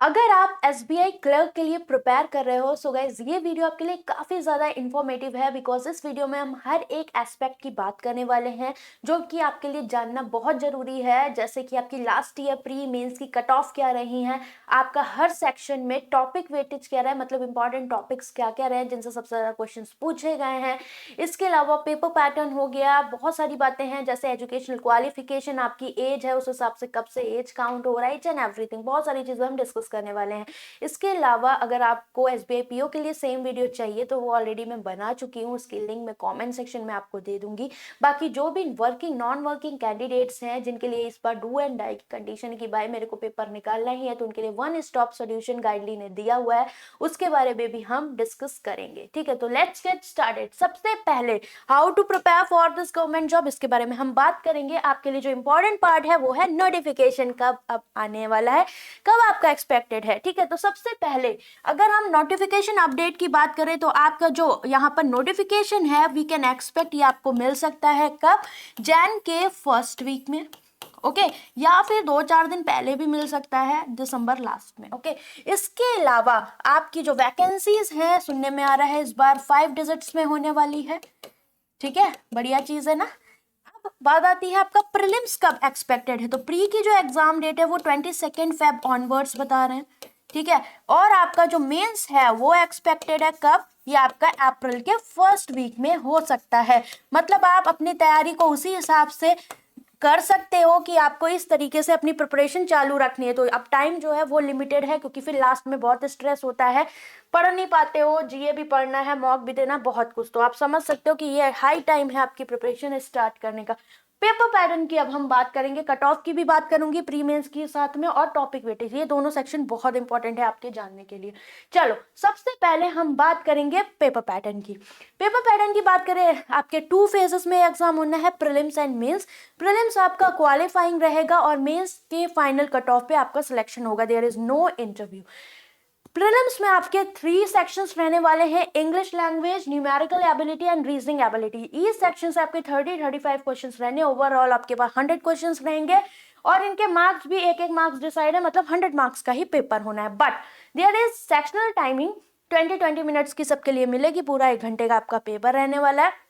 अगर आप SBI clerk के लिए प्रिपेयर कर रहे हो, सो गाइज ये वीडियो आपके लिए काफ़ी ज़्यादा इन्फॉर्मेटिव है, बिकॉज इस वीडियो में हम हर एक एस्पेक्ट की बात करने वाले हैं जो कि आपके लिए जानना बहुत ज़रूरी है। जैसे कि आपकी लास्ट ईयर प्री मेंस की कट ऑफ क्या रही हैं, आपका हर सेक्शन में टॉपिक वेटेज क्या रहा है, मतलब इंपॉर्टेंट टॉपिक्स क्या क्या रहे हैं जिनसे सबसे ज़्यादा क्वेश्चन पूछे गए हैं। इसके अलावा पेपर पैटर्न हो गया, बहुत सारी बातें हैं जैसे एजुकेशनल क्वालिफिकेशन, आपकी एज है उस हिसाब से कब से एज काउंट हो रहा है, इच एंड एवरीथिंग, बहुत सारी चीज़ें हम डिस्कस करने वाले हैं। इसके अलावा अगर आपको एसबीआई पीओ के लिए सेम वीडियो चाहिए तो वो ऑलरेडी मैं बना चुकी हूँ, उसकी लिंक मैं कमेंट सेक्शन में आपको दे दूंगी। बाकी जो भी वर्किंग नॉन वर्किंग कैंडिडेट्स हैं जिनके लिए इस बार डू एंड डाई की कंडीशन की भाई मेरे को पेपर निकालना ही है, तो उनके लिए वन स्टॉप सोल्यूशन गाइडलाइन ने दिया हुआ है, उसके बारे में भी हम डिस्कस करेंगे। ठीक है, तो लेट्स गेट स्टार्टेड। सबसे पहले how to prepare for this government job, इसके बारे में हम बात करेंगे। आपके लिए जो इंपॉर्टेंट पार्ट है वो है नोटिफिकेशन कब अब आने वाला है, कब आपका एक्सपेक्टेड है। ठीक है, तो सबसे पहले अगर हम नोटिफिकेशन अपडेट की बात करें तो आपका जो यहाँ पर नोटिफिकेशन है वी कैन एक्सपेक्ट, ये आपको मिल सकता है कब, जैन के फर्स्ट वीक में, ओके या फिर 2-4 दिन पहले भी मिल सकता है, दिसंबर लास्ट में। ओके इसके अलावा आपकी जो वैकेंसीज है सुनने में आ रहा है इस बार 5 डिजिट्स में होने वाली है। ठीक है, बढ़िया चीज है ना। अब बात आती है आपका प्रीलिम्स कब एक्सपेक्टेड है, तो प्री की जो एग्जाम डेट है वो 22 फेब ऑनवर्ड्स बता रहे हैं। ठीक है, और आपका जो मेंस है वो एक्सपेक्टेड है कब, ये आपका अप्रैल के फर्स्ट वीक में हो सकता है। मतलब आप अपनी तैयारी को उसी हिसाब से कर सकते हो कि आपको इस तरीके से अपनी प्रिपरेशन चालू रखनी है। तो अब टाइम जो है वो लिमिटेड है क्योंकि फिर लास्ट में बहुत स्ट्रेस होता है, पढ़ नहीं पाते हो, जीए भी पढ़ना है, मॉक भी देना, बहुत कुछ। तो आप समझ सकते हो कि ये हाई टाइम है आपकी प्रिपरेशन स्टार्ट करने का। पेपर पैटर्न की अब हम बात करेंगे, कट ऑफ की भी बात करूंगी प्री मेंस की साथ में, और टॉपिक वेटेज, ये दोनों सेक्शन बहुत इंपॉर्टेंट है आपके जानने के लिए। चलो सबसे पहले हम बात करेंगे पेपर पैटर्न की। पेपर पैटर्न की बात करें, आपके 2 फेजेस में एग्जाम होना है, प्रीलिम्स एंड मेंस। प्रीलिम्स आपका क्वालिफाइंग रहेगा और मेंस के फाइनल कट ऑफ पे आपका सिलेक्शन होगा, there is no interview. Prelims में आपके 3 सेक्शंस रहने वाले हैं, English language, numerical ability and reasoning ability. इस सेक्शन से आपके 30-35 क्वेश्चंस रहने, ओवरऑल आपके पास 100 क्वेश्चंस रहेंगे और इनके मार्क्स भी एक एक मार्क्स डिसाइड है, मतलब 100 मार्क्स का ही पेपर होना है। But there is sectional timing 20-20 minutes की सबके लिए मिलेगी, पूरा 1 घंटे का आपका पेपर रहने वाला है।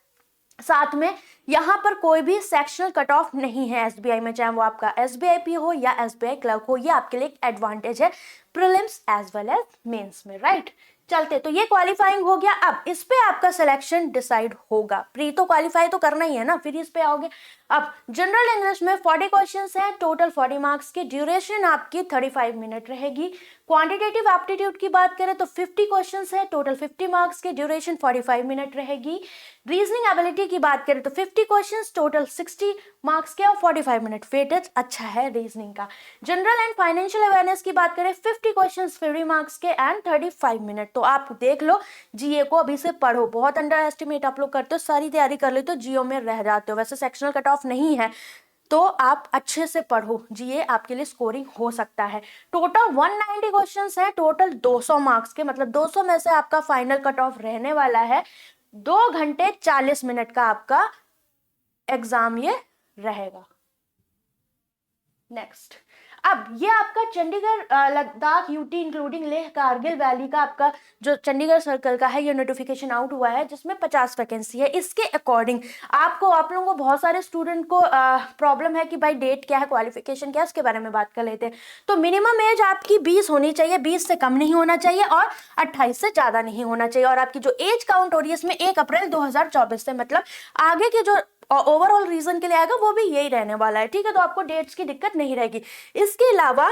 साथ में यहाँ पर कोई भी सेक्शनल कट ऑफ नहीं है एसबीआई में, चाहे वो आपका एसबीआई पी हो या एसबीआई क्लर्क हो, ये आपके लिए एक एडवांटेज है prelims as well as mains में, राइट। चलते, तो ये क्वालिफाइंग हो गया। अब इस पे आपका सिलेक्शन डिसाइड होगा, प्री तो क्वालिफाई तो करना ही है ना, फिर इस पे आओगे। अब जनरल इंग्लिश में 40 क्वेश्चंस हैं, टोटल 40 मार्क्स की, ड्यूरेशन आपकी 35 मिनट रहेगी। क्वांटिटेटिव एप्टीट्यूड की बात करें तो 50 क्वेश्चंस है, टोटल 50 मार्क्स की, ड्यूरेशन 45 मिनट रहेगी। रीजनिंग एबिलिटी की बात करें तो 50 क्वेश्चंस, टोटल 60 मार्क्स के और 45 मिनट, वेटेज अच्छा है रीजनिंग का। जनरल एंड फाइनेंशियल अवेयरनेस की बात करें 50 क्वेश्चंस 50 मार्क्स के एंड 35 मिनट। तो आप देख लो, जीए को अभी से पढ़ो, बहुत अंडर एस्टिमेट आप लोग करते हो, सारी तैयारी कर लेते हो, जीओ में रह जाते हो। वैसे सेक्शनल कट ऑफ नहीं है तो आप अच्छे से पढ़ो, जीए आपके लिए स्कोरिंग हो सकता है। टोटल 190 क्वेश्चंस है, टोटल 200 मार्क्स के, मतलब 200 में से आपका फाइनल कट ऑफ रहने वाला है। 2 घंटे 40 मिनट का आपका एग्जाम ये रहेगा। नेक्स्ट, अब ये आपका Chandigarh Ladakh UT including Leh Kargil valley का आपका जो चंडीगढ़ सर्कल का है, ये नोटिफिकेशन आउट हुआ है जिसमें 50 वैकेंसी है। इसके अकॉर्डिंग आप लोगों को, बहुत सारे स्टूडेंट को प्रॉब्लम है कि भाई डेट क्या है, क्वालिफिकेशन क्या है, उसके बारे में बात कर लेते हैं। तो मिनिमम एज आपकी 20 होनी चाहिए, 20 से कम नहीं होना चाहिए और 28 से ज्यादा नहीं होना चाहिए। और आपकी जो एज काउंट हो रही है इसमें 1 अप्रैल 2024 से, मतलब आगे के जो ओवरऑल रीजन के लिए आएगा वो भी यही रहने वाला है। ठीक है, तो आपको डेट्स की दिक्कत नहीं रहेगी। इसके अलावा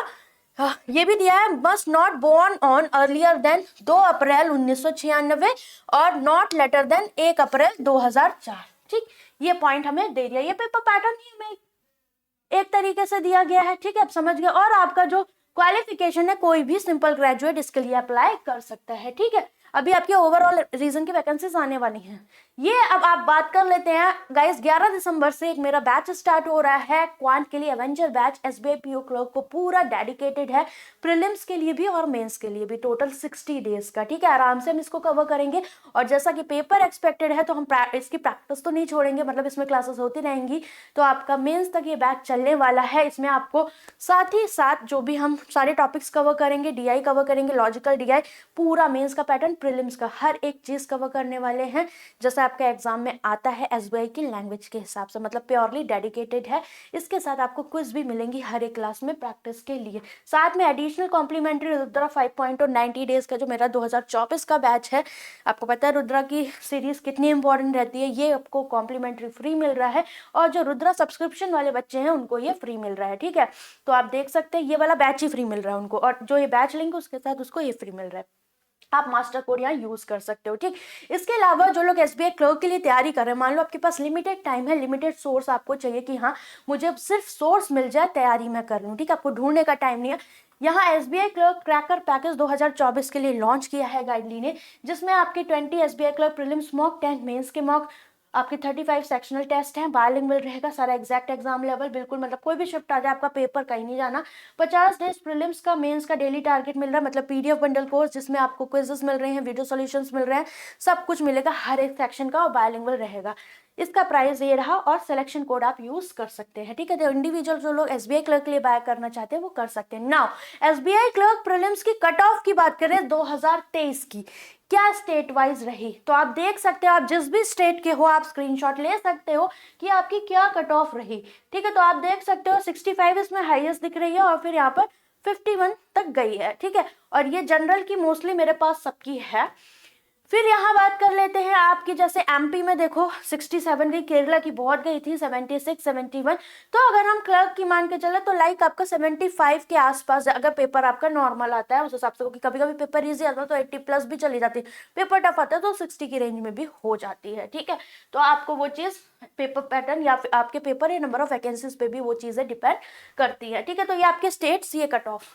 ये भी दिया है, must not born on earlier than 2 April 1996 और नॉट लेटर देन 1 अप्रैल 2004। ठीक, ये पॉइंट हमें दे दिया, ये पेपर पैटर्न ही हमें एक तरीके से दिया गया है। ठीक है, आप समझ गए। और आपका जो क्वालिफिकेशन है, कोई भी सिंपल ग्रेजुएट इसके लिए अप्लाई कर सकता है। ठीक है, अभी आपके ओवरऑल रीजन की वैकेंसीज आने वाली हैं। ये अब आप बात कर लेते हैं गाइस, 11 दिसंबर से एक मेरा बैच स्टार्ट हो रहा है क्वांट के लिए, Avenger batch. SBI PO clerk को पूरा डेडिकेटेड है, प्रीलिम्स के लिए भी और मेंस के लिए भी, टोटल 60 डेज का। ठीक है, आराम से हम इसको कवर करेंगे। और जैसा कि पेपर एक्सपेक्टेड है तो हम इसकी प्रैक्टिस तो नहीं छोड़ेंगे, मतलब इसमें क्लासेस होती रहेंगी। तो आपका मेंस तक ये बैच चलने वाला है। इसमें आपको साथ ही साथ जो भी हम सारे टॉपिक्स कवर करेंगे, डीआई कवर करेंगे, लॉजिकल डीआई, पूरा मेंस का पैटर्न, प्रीलिम्स का हर एक चीज कवर करने वाले हैं, जैसा आपका एग्जाम में आता है एसबीआई की लैंग्वेज के हिसाब से, मतलब प्योरली डेडिकेटेड है। इसके साथ आपको क्विज भी मिलेंगी हर एक क्लास में प्रैक्टिस के लिए। साथ में एडिशनल कॉम्प्लीमेंट्री रुद्रा 5.0 90 डेज का जो मेरा 2024 का बैच है, आपको पता है रुद्रा की सीरीज कितनी इंपॉर्टेंट रहती है, ये आपको कॉम्प्लीमेंट्री फ्री मिल रहा है। और जो रुद्रा सब्सक्रिप्शन वाले बच्चे हैं उनको ये फ्री मिल रहा है। ठीक है, तो आप देख सकते हैं ये वाला बैच ही फ्री मिल रहा है उनको, और जो ये बैच लिंक उसके साथ उसको ये फ्री मिल रहा है। आप मास्टर कोड यहाँ यूज कर सकते हो। ठीक, इसके अलावा जो लोग एसबीआई क्लर्क के लिए तैयारी कर रहे हैं, मान लो आपके पास लिमिटेड टाइम है, लिमिटेड सोर्स आपको चाहिए कि हाँ मुझे सिर्फ सोर्स मिल जाए, तैयारी मैं कर लूँ। ठीक, आपको ढूंढने का टाइम नहीं है। यहाँ एसबीआई क्लर्क क्रैकर पैकेज 2024 के लिए लॉन्च किया है गाइडलाइन ने, जिसमें आपके 20 SBI clerk prelims mock, 10 mains के मॉक, आपके 35 सेक्शनल टेस्ट हैं, बायलिंगुअल रहेगा सारा, एग्जैक्ट एग्जाम लेवल बिल्कुल, मतलब कोई भी शिफ्ट आ जाए आपका पेपर कहीं नहीं जाना। 50 डेज प्रीलिम्स का, मेंस का डेली टारगेट मिल रहा है, मतलब पीडीएफ बंडल कोर्स जिसमें आपको क्विजेस मिल रहे हैं, वीडियो सॉल्यूशंस मिल रहे हैं, सब कुछ मिलेगा हर एक सेक्शन का, और बायलिंगुअल रहेगा। इसका प्राइस ये रहा, और सिलेक्शन कोड आप यूज कर सकते हैं। ठीक है, तो इंडिविजुअल जो लोग एसबीआई क्लर्क के लिए बाय करना चाहते हैं वो कर सकते हैं। नाउ एसबीआई क्लर्क प्रीलिम्स की कट ऑफ की बात करें 2023 की, क्या स्टेट वाइज रही, तो आप देख सकते हो, आप जिस भी स्टेट के हो आप स्क्रीनशॉट ले सकते हो कि आपकी क्या कट ऑफ रही। ठीक है, तो आप देख सकते हो 65 इसमें हाईएस्ट दिख रही है, और फिर यहाँ पर 51 तक गई है। ठीक है, और ये जनरल की मोस्टली मेरे पास सबकी है। फिर यहाँ बात कर लेते हैं आपकी, जैसे एमपी में देखो 67 गई, केरला की बहुत गई थी 76, 71। तो अगर हम क्लर्क की मान के चले तो लाइक आपका 75 के आसपास, अगर पेपर आपका नॉर्मल आता है उस हिसाब से, क्योंकि कभी कभी पेपर इजी आता है तो 80 प्लस भी चली जाती है, पेपर टफ आता है तो 60 की रेंज में भी हो जाती है। ठीक है, तो आपको वो चीज पेपर पैटर्न या फिर आपके पेपर या नंबर ऑफ वैकेंसीज पे भी वो चीजें डिपेंड करती है। ठीक है, तो ये आपके स्टेट्स, ये कट ऑफ।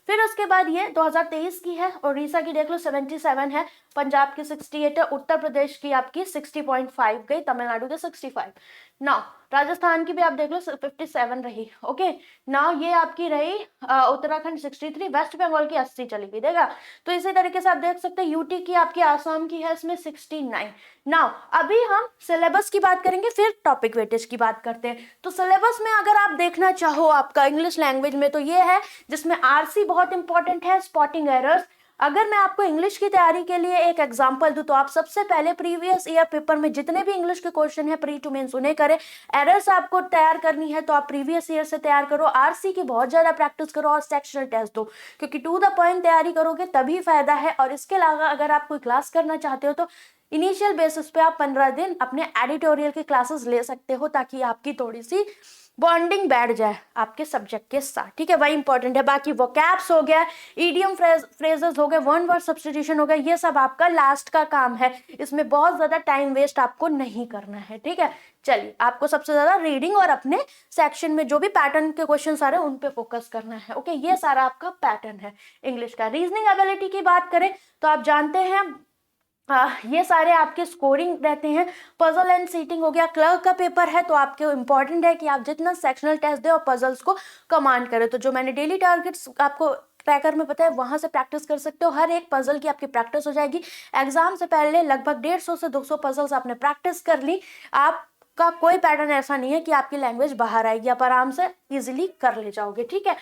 फिर उसके बाद ये 2023 की है, उड़ीसा की देख लो 77 है, पंजाब की 68 है, उत्तर प्रदेश की आपकी 60.5 गई, तमिलनाडु के 65। नाउ राजस्थान की भी आप देख लो 57 रही। ओके, नाउ ये आपकी रही उत्तराखंड 63, वेस्ट बंगाल की 80 चली गई, देगा। तो इसी तरीके से आप देख सकते हैं यूटी की, आपकी आसाम की है इसमें 69। नाउ अभी हम सिलेबस की बात करेंगे, फिर टॉपिक वेटेज की बात करते हैं। तो सिलेबस में अगर आप देखना चाहो आपका इंग्लिश लैंग्वेज में, तो ये है जिसमें आरसी बहुत इंपॉर्टेंट है, स्पॉटिंग एरर्स। अगर मैं आपको इंग्लिश की तैयारी के लिए एक एग्जांपल दूं तो आप सबसे पहले प्रीवियस ईयर पेपर में जितने भी इंग्लिश के क्वेश्चन है प्री टू मेंस उन्हें करें। एरर्स आपको तैयार करनी है तो आप प्रीवियस ईयर से तैयार करो, आरसी की बहुत ज्यादा प्रैक्टिस करो, और सेक्शनल टेस्ट दो, क्योंकि टू द पॉइंट तैयारी करोगे तभी फायदा है। और इसके अलावा अगर आप कोई क्लास करना चाहते हो तो इनिशियल बेसिस पे आप 15 दिन अपने एडिटोरियल की क्लासेस ले सकते हो, ताकि आपकी थोड़ी सी बॉन्डिंग बैठ जाए आपके सब्जेक्ट के साथ। ठीक है, वही इंपॉर्टेंट है। बाकी वोकैब्स हो गया, ईडियम फ्रेजेस हो गए, वन वर्ड सब्स्टिट्यूशन हो गया, ये सब आपका लास्ट का काम है, इसमें बहुत ज्यादा टाइम वेस्ट आपको नहीं करना है। ठीक है, चलिए, आपको सबसे ज्यादा रीडिंग और अपने सेक्शन में जो भी पैटर्न के क्वेश्चन आ रहे हैं उन पे फोकस करना है। ओके, ये सारा आपका पैटर्न है इंग्लिश का। रीजनिंग एबिलिटी की बात करें तो आप जानते हैं ये सारे आपके स्कोरिंग रहते हैं। पजल एंड सीटिंग हो गया, क्लर्क का पेपर है तो आपके इंपॉर्टेंट है कि आप जितना सेक्शनल टेस्ट दे और पजल्स को कमांड करें। तो जो मैंने डेली टारगेट्स आपको ट्रैकर में पता है वहां से प्रैक्टिस कर सकते हो, हर एक पजल की आपकी प्रैक्टिस हो जाएगी। एग्जाम से पहले लगभग 150 से 200 पजल्स आपने प्रैक्टिस कर ली, आपका कोई पैटर्न ऐसा नहीं है कि आपकी लैंग्वेज बाहर आएगी, आप आराम से इजिली कर ले जाओगे। ठीक है,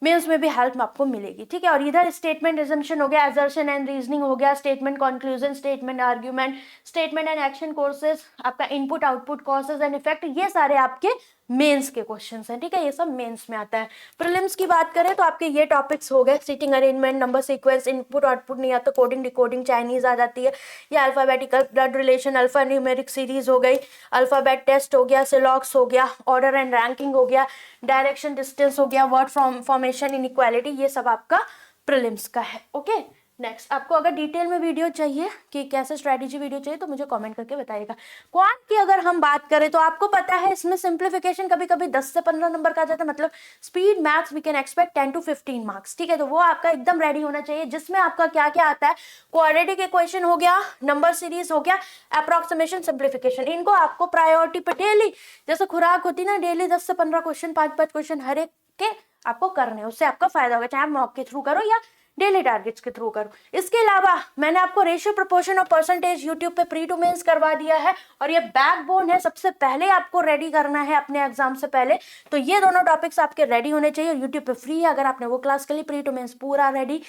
मेंस में भी हेल्प आपको मिलेगी। ठीक है, और इधर स्टेटमेंट एजम्पशन हो गया, असर्शन एंड रीजनिंग हो गया, statement conclusion, statement argument, statement and action courses, आपका input output causes and effect, ये सारे आपके मेंस के क्वेश्चंस हैं। ठीक है, ये सब मेंस में आता है। प्रीलिम्स की बात करें तो आपके ये टॉपिक्स हो गए, seating arrangement, number sequence, input output नहीं आता, कोडिंग डिकोडिंग चाइनीज आ जाती है, ये alphabetical blood relation, alpha numeric series हो गई, अल्फाबेट टेस्ट हो गया, सिलॉक्स हो गया, ऑर्डर एंड रैंकिंग हो गया, डायरेक्शन डिस्टेंस हो गया, वर्ड फॉर्मेशन, इनइक्वालिटी, ये सब आपका प्रीलिम्स का है। ओके, नेक्स्ट, आपको अगर डिटेल में वीडियो चाहिए कि कैसे स्ट्रेटेजी वीडियो चाहिए तो मुझे कमेंट करके बताइएगा। क्वांट की अगर हम बात करें तो आपको पता है इसमें सिंप्लीफिकेशन कभी कभी 10 से 15 नंबर का आ जाता है, मतलब speed maths we can expect 10 to 15 marks, ठीक है। तो वो आपका एकदम रेडी होना चाहिए, जिसमें आपका क्या क्या आता है, क्वाड्रेटिक इक्वेशन हो गया, नंबर सीरीज हो गया, अप्रोक्सीमेशन, सिंप्लीफिकेशन, इनको आपको प्रायोरिटी पे डेली, जैसे खुराक होती ना, डेली 10 से 15 क्वेश्चन, 5-5 क्वेश्चन हर एक के आपको करने हैं, उससे आपका फायदा होगा, चाहे आप मॉक के थ्रू करो या डेली टारगेट्स के थ्रू करो। इसके अलावा मैंने आपको रेशियो, प्रोपोर्शन और परसेंटेज यूट्यूब पे प्री टू मेंस करवा दिया है, और ये बैकबोन है, सबसे पहले आपको रेडी करना है अपने एग्जाम से पहले। तो ये दोनों टॉपिक्स आपके रेडी होने चाहिए, यूट्यूब पे फ्री है, अगर आपने वो क्लास के लिए प्री टू मेंस पूरा रेडी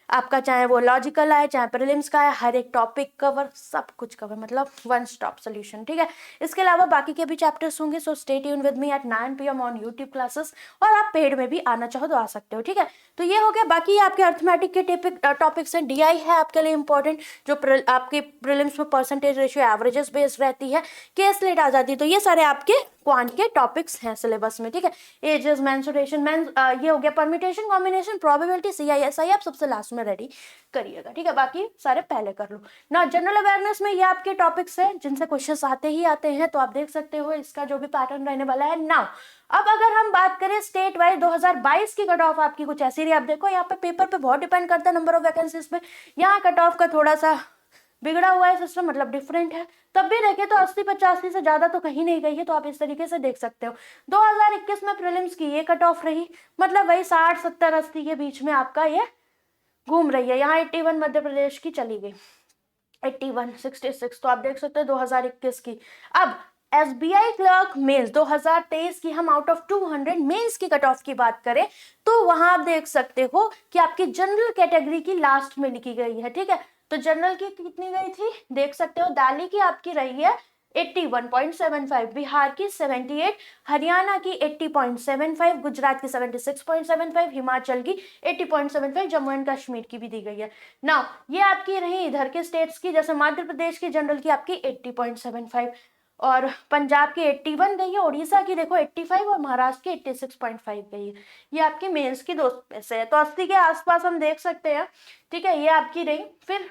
आपका, चाहे वो लॉजिकल आए चाहे प्रीलिम्स का है, हर एक टॉपिक कवर, सब कुछ कवर, मतलब वन स्टॉप सोल्यूशन, ठीक है। इसके अलावा बाकी के भी चैप्टर्स होंगे, so stay tune with me at 9 PM on YouTube classes, और आप पेड में भी आना चाहो तो आ सकते हो, ठीक है। तो ये हो गया, बाकी आपके अर्थमेटिक के टॉपिक्स हैं, डीआई है आपके लिए इंपॉर्टेंट, जो आपके प्रीलिम्स में परसेंटेज रेशियो एवरेजेस बेस्ड रहती है, केस लेट आ जाती है, तो ये सारे आपके क्वांट के टॉपिक्स हैं सिलेबस में, ठीक है। एजेस, मेंसुरेशन, ये हो गया, परम्यूटेशन, कॉम्बिनेशन, प्रोबेबिलिटी, CISI आप सबसे लास्ट में रेडी करिएगा, ठीक है, बाकी सारे पहले कर लो ना। जनरल अवेयरनेस में ये आपके टॉपिक्स हैं जिनसे क्वेश्चंस आते ही आते हैं, तो आप देख सकते हो इसका जो भी पैटर्न रहने वाला है ना। अब अगर हम बात करें स्टेट वाइज 2022 की कट ऑफ आपकी कुछ ऐसी रही, आप देखो यहाँ पे पेपर पे बहुत डिपेंड करता है नंबर ऑफ वैकेंसीज पे, यहाँ कट ऑफ का थोड़ा सा बिगड़ा हुआ है सिस्टम, मतलब डिफरेंट है, तब भी देखे तो 80-85 से ज्यादा तो कहीं नहीं गई है, तो आप इस तरीके से देख सकते हो। 2021 में प्रीलिम्स की ये कट ऑफ रही, मतलब वही 60, 70, 80 के बीच में आपका ये घूम रही है। यहाँ 81 मध्य प्रदेश की चली गई, 81, 66, तो आप देख सकते हो 2021 की। अब SBI क्लर्क मेंस 2023 की हम आउट ऑफ 200 मेंस की कट ऑफ की बात करें तो वहां आप देख सकते हो कि आपकी जनरल कैटेगरी की लास्ट में लिखी गई है, ठीक है। तो जनरल की कितनी गई थी देख सकते हो, दिल्ली की आपकी रही है 81.75, बिहार की 78, हरियाणा की 80.75, गुजरात की 76.75, हिमाचल की 80.75, जम्मू एंड कश्मीर की भी दी गई है ना। ये आपकी रही इधर के स्टेट्स की, जैसे मध्य प्रदेश की जनरल की आपकी 80.75, और पंजाब की 81 गई है, उड़ीसा की देखो 85, और महाराष्ट्र की 86.5 गई है। ये आपकी मेंस की 2 पैसे है, तो 80 के आसपास हम देख सकते हैं, ठीक है, ये आपकी रही। फिर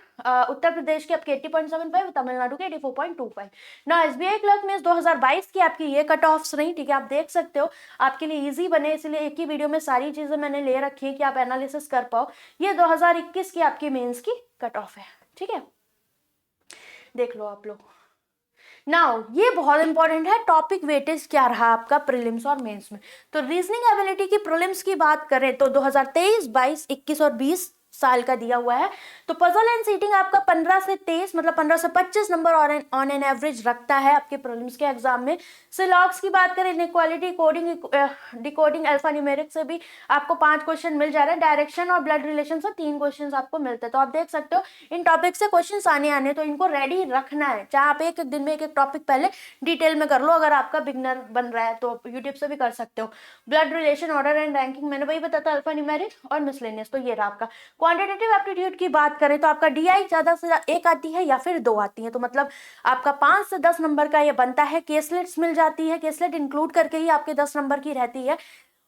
उत्तर प्रदेश की आपकी 80.75, तमिलनाडु की 84.25 ना। SBI क्लर्क में 2022 की आपकी ये कट ऑफ्स रही, ठीक है, आप देख सकते हो, आपके लिए इजी बने इसलिए एक ही वीडियो में सारी चीजें मैंने ले रखी है कि आप एनालिसिस कर पाओ। ये 2021 की आपकी मेंस की कट ऑफ है, ठीक है, देख लो आप लोग। नाउ ये बहुत इंपॉर्टेंट है, टॉपिक वेटेज क्या रहा आपका प्रीलिम्स और मेंस में। तो रीजनिंग एबिलिटी की प्रीलिम्स की बात करें तो 2023, 22, 21 और 20 साल का दिया हुआ है। तो पजल एंड सीटिंग आपका 15 से 23, मतलब 15 से 25 नंबर ऑन एन एवरेज रखता है आपके प्रीलिम्स के एग्जाम में। सिलॉग्स की बात करें, inequality, coding, decoding, alpha numeric से भी आपको 5 क्वेश्चन मिल जा रहे हैं, डायरेक्शन और ब्लड रिलेशन से 3 क्वेश्चन आपको मिलते हैं। तो आप देख सकते हो इन टॉपिक से क्वेश्चन आने तो इनको रेडी रखना है, चाहे आप एक दिन में एक टॉपिक पहले डिटेल में कर लो, अगर आपका बिगनर बन रहा है तो यूट्यूब से भी कर सकते हो। Blood relation, order and ranking मैंने वही बताया, अल्फा न्यूमेरिक और मिसलेनियस, तो ये रहा आपका। क्वांटिटेटिव एप्टीट्यूड की बात करें तो आपका डीआई ज्यादा से ज्यादा 1 आती है या फिर 2 आती है, तो मतलब आपका 5 से 10 नंबर का ये बनता है। केसलेट्स मिल जाती है, केसलेट इंक्लूड करके ही आपके 10 नंबर की रहती है,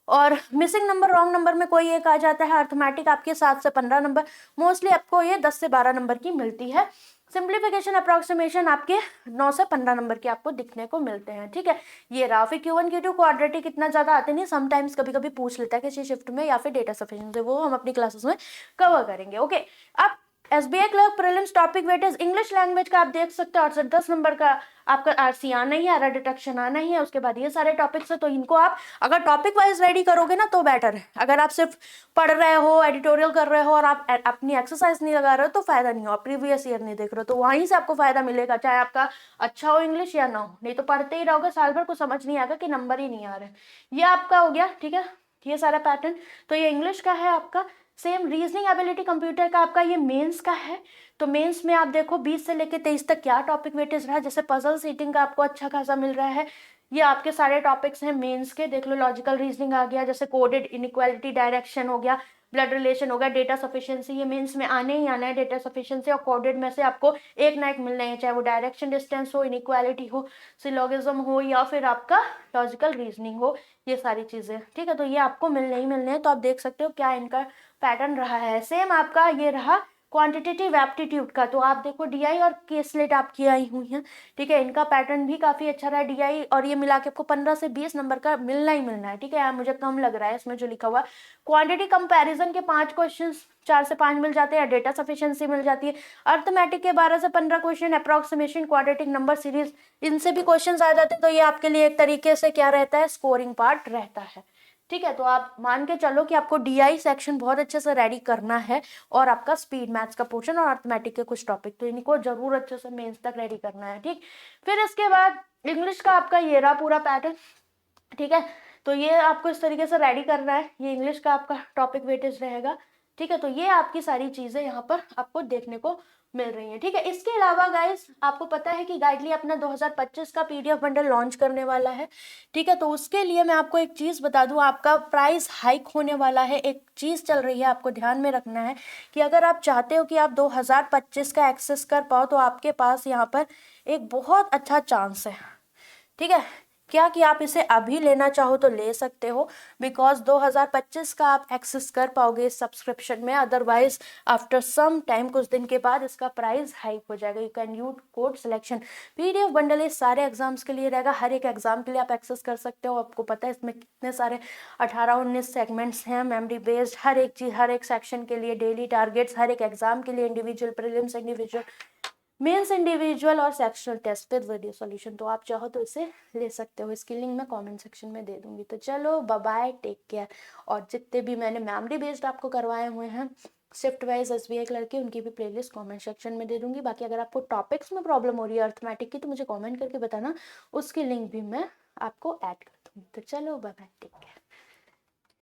और मिसिंग नंबर, रॉन्ग नंबर में कोई एक आ जाता है। अर्थमेटिक आपके 7 से 15 नंबर, मोस्टली आपको ये 10 से 12 नंबर की मिलती है। सिंप्लीफिकेशन, अप्रोक्सीमेशन आपके 9 से 15 नंबर के आपको दिखने को मिलते हैं, ठीक है, ये रहा। फिर Q1 Q2 क्वाड्रेटिक इतना ज्यादा आते नहीं, समटाइम्स कभी कभी पूछ लेता है किसी शिफ्ट में या फिर डेटा सफिशिएंसी, वो हम अपनी क्लासेस में कवर करेंगे, ओके। अब SBI clerk prelims topic weightage English language का आप देख सकते हो, 10 नंबर का आपका RC आना ही है, एरर डिटेक्शन आना ही है, उसके बाद ये सारे टॉपिक्स है। तो इनको आप अगर टॉपिक वाइज रेडी करोगे ना तो बेटर है। अगर आप सिर्फ पढ़ रहे हो, एडिटोरियल कर रहे हो और आप अपनी एक्सरसाइज नहीं लगा रहे हो तो फायदा नहीं हो, प्रीवियस ईयर नहीं देख रहे हो, तो वहीं से आपको फायदा मिलेगा, चाहे आपका अच्छा हो इंग्लिश या ना हो। नहीं तो पढ़ते ही रहोगे साल भर, कुछ समझ नहीं आएगा कि नंबर ही नहीं आ रहे। ये आपका हो गया, ठीक है, ये सारा पैटर्न। तो ये इंग्लिश का है आपका। सेम रीजनिंग एबिलिटी कंप्यूटर का आपका ये मेंस का है। तो मेंस में आप देखो 20 से लेकर 23 तक क्या टॉपिक वेटेज रहा है। जैसे पजल सीटिंग का आपको अच्छा खासा मिल रहा है, ये आपके सारे टॉपिक्स हैं मेंस के, देख लो। लॉजिकल रीजनिंग आ गया, जैसे कोडेड, इनइक्वालिटी, डायरेक्शन हो गया, ब्लड रिलेशन हो गया, डेटा सफिशिएंसी, ये मेंस में आने ही आना है। डेटा सफिशिएंसी और कोडेड में से आपको एक ना एक मिलना है, चाहे वो डायरेक्शन डिस्टेंस हो, इनइक्वालिटी हो, सिलोगिज्म हो, या फिर आपका लॉजिकल रीजनिंग हो, ये सारी चीजें, ठीक है। तो ये आपको मिलने ही मिलने हैं। तो आप देख सकते हो क्या इनका पैटर्न रहा है। सेम आपका ये रहा क्वांटिटेटिव एप्टीट्यूड का, तो आप देखो डीआई और केसलेट आपकी आई हुई हैं, ठीक है, इनका पैटर्न भी काफी अच्छा रहा है। डीआई और ये मिला के आपको 15 से 20 नंबर का मिलना ही मिलना है, ठीक है, यार मुझे कम लग रहा है इसमें जो लिखा हुआ। क्वांटिटी कंपैरिजन के 5 क्वेश्चन 4 से 5 मिल जाते हैं, डेटा सफिशिएंसी मिल जाती है। अर्थमेटिक के 12 से 15 question, approximation, quadratic number series, इनसे भी क्वेश्चन आ जाते हैं। तो ये आपके लिए एक तरीके से क्या रहता है, स्कोरिंग पार्ट रहता है, ठीक है। तो आप मान के चलो कि आपको डीआई सेक्शन बहुत अच्छे से रेडी करना है, और आपका स्पीड मैथ्स का पोर्शन और अर्थमेटिक के कुछ टॉपिक, तो इनको जरूर अच्छे से मेंस तक रेडी करना है, ठीक। फिर इसके बाद इंग्लिश का आपका ये रहा पूरा पैटर्न, ठीक है। तो ये आपको इस तरीके से रेडी करना है, ये इंग्लिश का आपका टॉपिक वेटेज रहेगा, ठीक है। तो ये आपकी सारी चीजें यहाँ पर आपको देखने को मिल रही है, ठीक है। इसके अलावा गाइस आपको पता है कि गाइडली अपना 2025 का पीडीएफ बंडल लॉन्च करने वाला है, ठीक है। तो उसके लिए मैं आपको एक चीज बता दूं, आपका प्राइस हाइक होने वाला है। एक चीज चल रही है, आपको ध्यान में रखना है कि अगर आप चाहते हो कि आप 2025 का एक्सेस कर पाओ, तो आपके पास यहाँ पर एक बहुत अच्छा चांस है, ठीक है। क्या कि आप इसे अभी लेना चाहो तो ले सकते हो, बिकॉज 2025 का आप एक्सेस कर पाओगे इस सब्सक्रिप्शन में। अदरवाइज आफ्टर सम टाइम, कुछ दिन के बाद इसका प्राइस हाइक हो जाएगा। You can use code selection. PDF bundle इस सारे एग्जाम्स के लिए रहेगा, हर एक एग्जाम के लिए आप एक्सेस कर सकते हो। आपको पता है इसमें कितने सारे 18-19 सेगमेंट्स हैं, मेमोरी बेस्ड, हर एक चीज, हर एक सेक्शन के लिए डेली टारगेट्स, हर एक एग्जाम के लिए individual, prelims individual, mains individual और sectional test with video solution. तो आप चाहो तो इसे ले सकते हो, इसकी लिंक मैं कमेंट सेक्शन में दे दूंगी। तो चलो बाय बाय, टेक केयर। और जितने भी मैंने मेमोरी बेस्ड आपको करवाए हुए हैं शिफ्ट वाइज एसबीआई क्लर्क की, उनकी भी प्लेलिस्ट कमेंट सेक्शन में दे दूंगी। बाकी अगर आपको टॉपिक्स में प्रॉब्लम हो रही है अर्थमेटिक की, तो मुझे कमेंट करके बताना, उसकी लिंक भी मैं आपको ऐड कर दूंगी। तो चलो बाय बाय, टेक केयर।